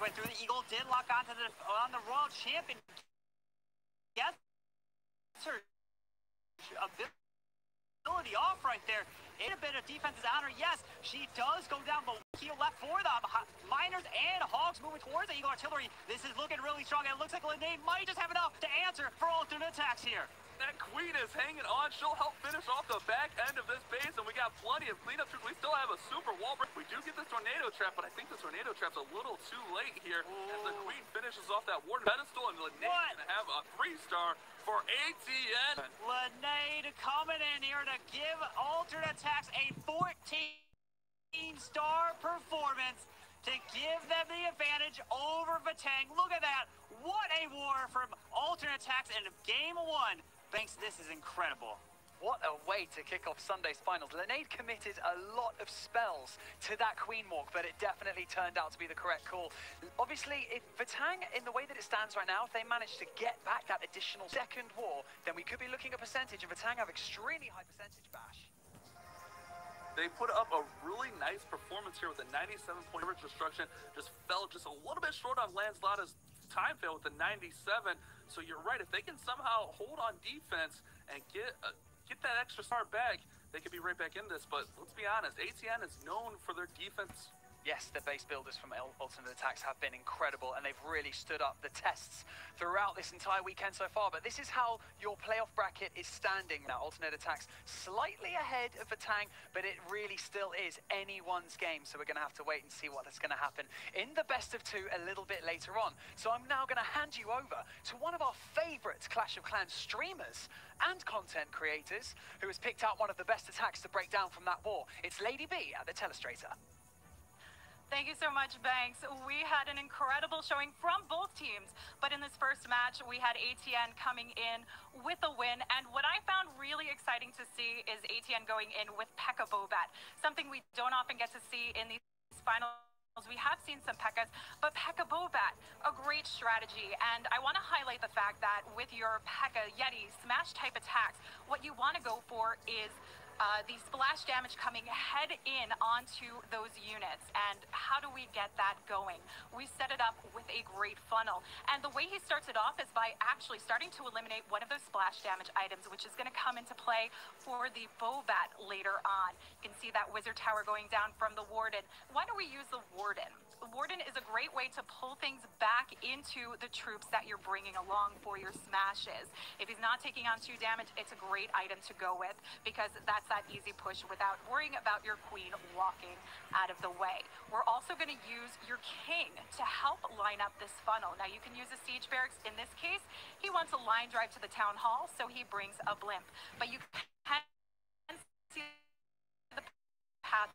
went through. The Eagle did lock onto on the Royal Champion. Yes, her ability off right there. In a bit of defense's honor, yes, she does go down, but heel left for them. Miners and Hogs moving towards the Eagle Artillery. This is looking really strong, and it looks like Lene might just have enough to answer for alternate attacks here. That Queen is hanging on. She'll help finish off the back end of this base, and we got plenty of cleanup troops. We still have a super wall break. We do get the tornado trap, but I think the tornado trap's a little too late here. Ooh. As the Queen finishes off that warden pedestal, and Lene's gonna have a 3-star for ATN. Lene coming in here to give alternate attacks a 14-star performance to give them the advantage over Vatang. Look at that. What a war from alternate attacks in game 1. Banks, this is incredible. What a way to kick off Sunday's finals. Lene committed a lot of spells to that Queen Walk, but it definitely turned out to be the correct call. Obviously, if Vatang, in the way that it stands right now, if they manage to get back that additional second war, then we could be looking at percentage, and Vatang have extremely high percentage, Bash. They put up a really nice performance here with a 97-point average destruction. Just fell just a little bit short on Lanzlotta's time fail with the 97. So you're right, if they can somehow hold on defense and get that extra star back, they could be right back in this. But let's be honest, ATN is known for their defense. Yes, the base builders from Ultimate Attacks have been incredible, and they've really stood up the tests throughout this entire weekend so far. But this is how your playoff bracket is standing now. Ultimate Attacks slightly ahead of Vatang, but it really still is anyone's game. So we're going to have to wait and see what's going to happen in the best of 2 a little bit later on. So I'm now going to hand you over to one of our favorite Clash of Clans streamers and content creators who has picked out one of the best attacks to break down from that war. It's Lady B at the Telestrator. Thank you so much, Banks. We had an incredible showing from both teams, but in this first match, we had ATN coming in with a win, and what I found really exciting to see is ATN going in with P.E.K.K.A. Bobat, something we don't often get to see in these finals. We have seen some P.E.K.K.A.s, but P.E.K.K.A. Bobat, a great strategy, and I want to highlight the fact that with your P.E.K.K.A. Yeti smash type attacks, what you want to go for is the splash damage coming head in onto those units. And how do we get that going? We set it up with a great funnel. And the way he starts it off is by actually starting to eliminate one of those splash damage items, which is going to come into play for the Bobat later on. You can see that wizard tower going down from the warden. Why do we use the warden? The warden is a great way to pull things back into the troops that you're bringing along for your smashes. If he's not taking on 2 damage, it's a great item to go with, because that's that easy push without worrying about your queen walking out of the way. We're also going to use your king to help line up this funnel. Now, you can use a siege barracks. In this case, he wants a line drive to the town hall, so he brings a blimp. But you can see the path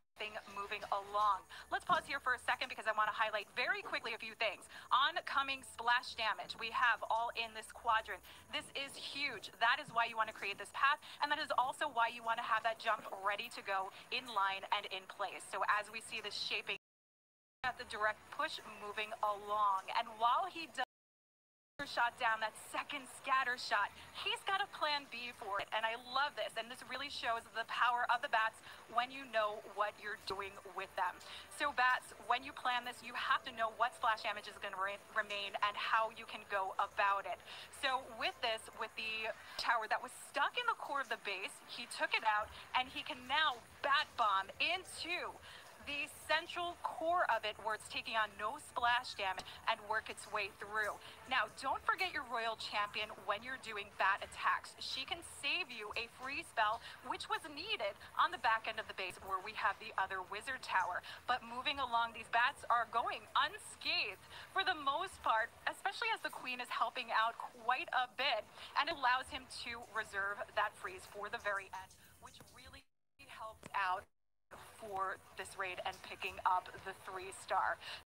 moving along. Let's pause here for a second because I want to highlight very quickly a few things. Oncoming splash damage, we have all in this quadrant. This is huge. That is why you want to create this path, and that is also why you want to have that jump ready to go in line and in place. So as we see this shaping at the direct push moving along, and while he does shot down that second scatter shot, he's got a plan B for it, and I love this, and this really shows the power of the bats when you know what you're doing with them. So bats, when you plan this, you have to know what splash damage is going to remain and how you can go about it. So with this, with the tower that was stuck in the core of the base, he took it out, and he can now bat bomb into the central core of it, where it's taking on no splash damage and work its way through. Now, don't forget your Royal Champion when you're doing bat attacks. She can save you a free spell, which was needed on the back end of the base where we have the other wizard tower. But moving along, these bats are going unscathed for the most part, especially as the queen is helping out quite a bit, and it allows him to reserve that freeze for the very end, which really helped out for this raid and picking up the 3-star.